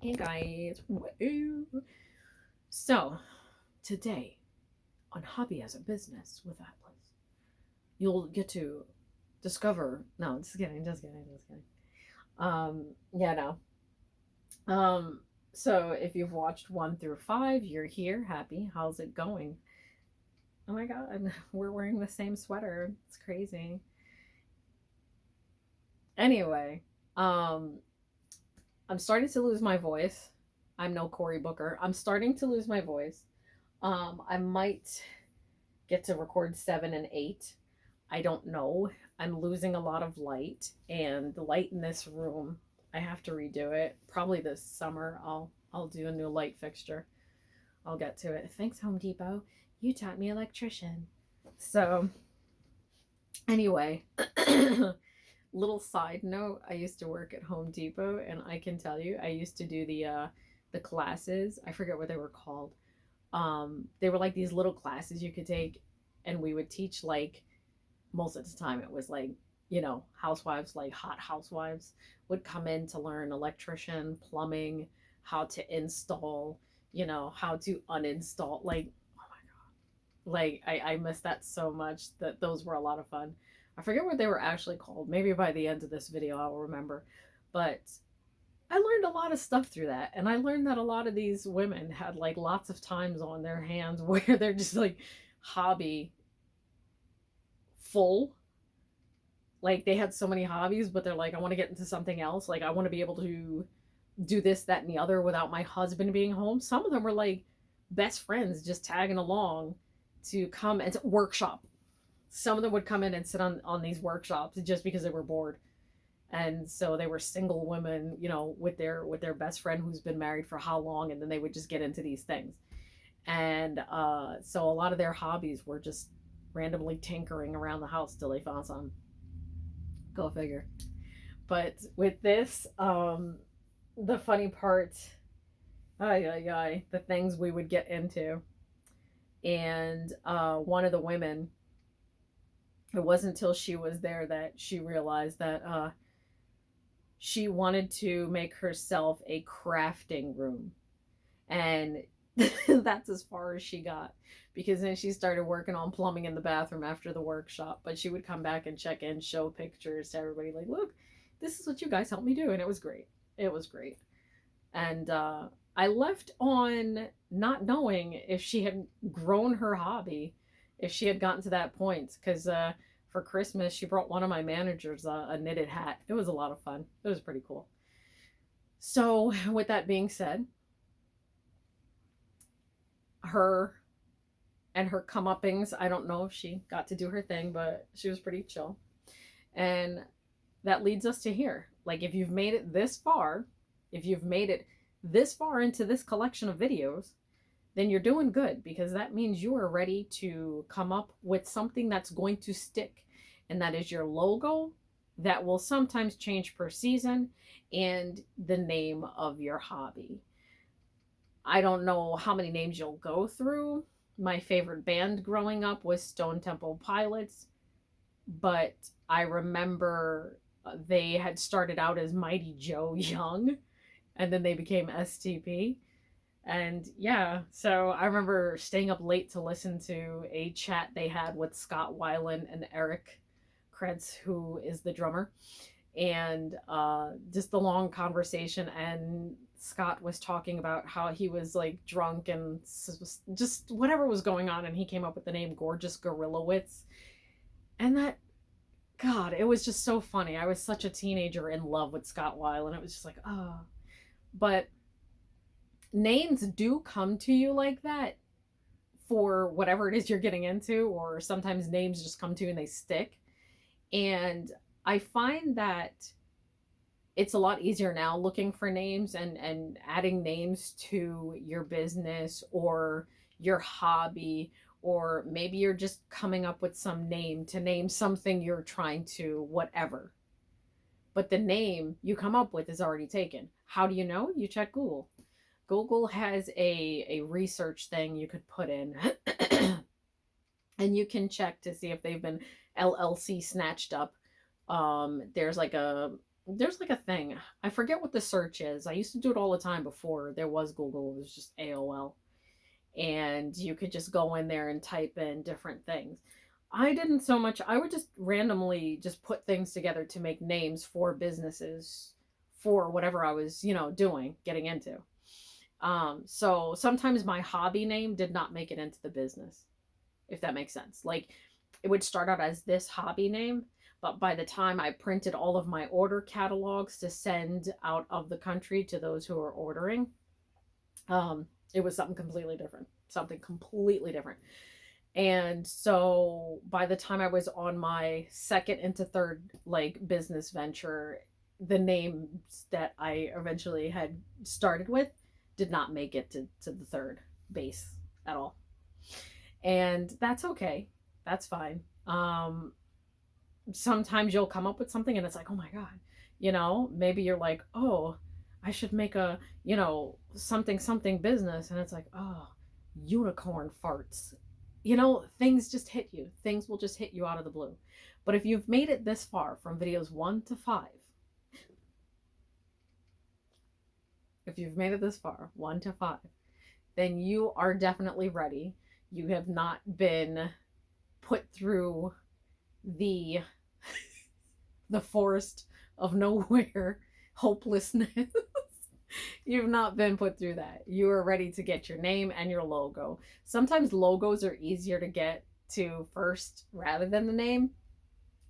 Hey guys, woo. So today on Hobby as a Business with Atlas, you'll get to discover. No, just kidding, just kidding, just kidding. Yeah, no. So if you've watched 1 through 5, you're here, happy. How's it going? Oh my god, we're wearing the same sweater. It's crazy. Anyway, um, I'm starting to lose my voice. I'm no Cory Booker. I'm starting to lose my voice. I might get to record 7 and 8. I don't know. I'm losing a lot of light, and the light in this room, I have to redo it. Probably this summer. I'll do a new light fixture. I'll get to it. Thanks, Home Depot. You taught me electrician. So anyway, little side note, I used to work at Home Depot, and I can tell you, I used to do the classes. I forget what they were called. They were like these little classes you could take, and we would teach, like, most of the time it was like, housewives, like hot housewives would come in to learn electrician, plumbing, how to install, how to uninstall. Like, oh my god, like I miss that so much. That those were a lot of fun. I forget what they were actually called. Maybe by the end of this video I'll remember. But I learned a lot of stuff through that. And I learned that a lot of these women had like lots of times on their hands where they're just like hobby full. Like they had so many hobbies, but they're like, I want to get into something else. Like I want to be able to do this, that, and the other without my husband being home. Some of them were like best friends just tagging along to come and to workshop. Some of them would come in and sit on these workshops just because they were bored. And so they were single women, with their best friend who's been married for how long, and then they would just get into these things. And so a lot of their hobbies were just randomly tinkering around the house till they found some. Go figure. But with this, the funny part, the things we would get into, and one of the women, it wasn't until she was there that she realized that she wanted to make herself a crafting room. And that's as far as she got, because then she started working on plumbing in the bathroom after the workshop. But she would come back and check in, show pictures to everybody, like, look, this is what you guys helped me do. And it was great. It was great. And I left on not knowing if she had grown her hobby, if she had gotten to that point. Because for Christmas, she brought one of my managers a knitted hat. It was a lot of fun. It was pretty cool. So, with that being said, her and her comeuppings, I don't know if she got to do her thing, but she was pretty chill. And that leads us to here. Like, if you've made it this far, if you've made it this far into this collection of videos, then you're doing good, because that means you are ready to come up with something that's going to stick. And that is your logo that will sometimes change per season, and the name of your hobby. I don't know how many names you'll go through. My favorite band growing up was Stone Temple Pilots, but I remember they had started out as Mighty Joe Young, and then they became STP. And yeah, so I remember staying up late to listen to a chat they had with Scott Weiland and Eric Kretz, who is the drummer, and just the long conversation. And Scott was talking about how he was like drunk and just whatever was going on, and he came up with the name Gorgeous Gorillawitz. And that, God, it was just so funny. I was such a teenager in love with Scott Weiland. It was just like, oh. But names do come to you like that for whatever it is you're getting into, or sometimes names just come to you and they stick. And I find that it's a lot easier now looking for names and adding names to your business or your hobby, or maybe you're just coming up with some name to name something you're trying to whatever. But the name you come up with is already taken. How do you know? You check Google. Google has a research thing you could put in and you can check to see if they've been LLC snatched up. There's like a there's like a thing. I forget what the search is. I used to do it all the time before there was Google. It was just AOL. And you could just go in there and type in different things. I didn't so much. I would just randomly just put things together to make names for businesses for whatever I was, doing, getting into. So sometimes my hobby name did not make it into the business, if that makes sense. Like it would start out as this hobby name, but by the time I printed all of my order catalogs to send out of the country to those who are ordering, it was something completely different. Something completely different. And so by the time I was on my second into third like business venture, the names that I eventually had started with did not make it to the third base at all. And that's okay. That's fine. Sometimes you'll come up with something and it's like, oh my God, maybe you're like, oh, I should make a, something, something business. And it's like, oh, unicorn farts. Things just hit you. Things will just hit you out of the blue. But if you've made it this far from videos 1 to 5, if you've made it this far, 1 to 5, then you are definitely ready. You have not been put through the the forest of nowhere hopelessness. You've not been put through that. You are ready to get your name and your logo. Sometimes logos are easier to get to first rather than the name,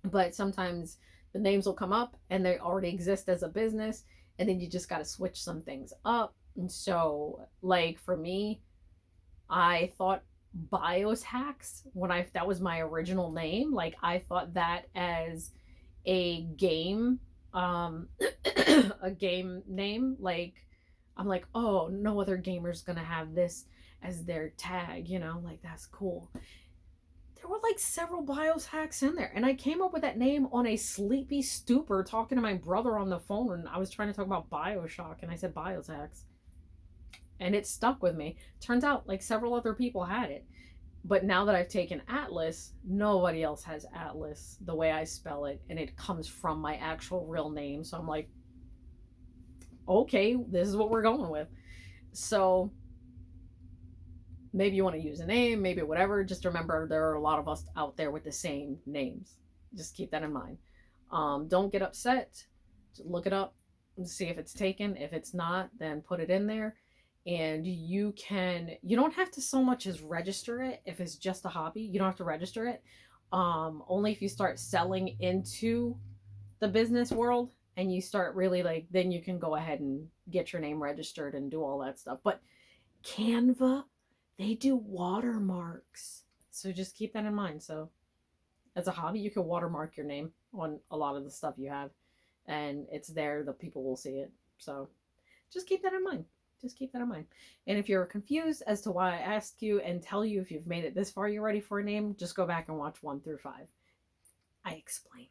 but sometimes the names will come up and they already exist as a business, and then you just got to switch some things up. And so, like for me, I thought Bios Hacks that was my original name. Like I thought that as a game, a game name. Like I'm like, oh, no other gamer's gonna have this as their tag, like that's cool. There were like several Bios Hacks in there, and I came up with that name on a sleepy stupor talking to my brother on the phone, and I was trying to talk about Bioshock, and I said Bios Hacks, and it stuck with me. Turns out like several other people had it. But now that I've taken Ahtlis, nobody else has Ahtlis the way I spell it, and it comes from my actual real name. So I'm like, okay, this is what we're going with. So maybe you want to use a name, maybe whatever. Just remember there are a lot of us out there with the same names. Just keep that in mind. Don't get upset. Just look it up and see if it's taken. If it's not, then put it in there. And you don't have to so much as register it. If it's just a hobby, you don't have to register it. Only if you start selling into the business world and you start really then you can go ahead and get your name registered and do all that stuff. But Canva, they do watermarks. So just keep that in mind. So as a hobby, you can watermark your name on a lot of the stuff you have, and it's there, the people will see it. So just keep that in mind. Just keep that in mind. And if you're confused as to why I asked you and tell you if you've made it this far, you're ready for a name, just go back and watch 1 through 5. I explain.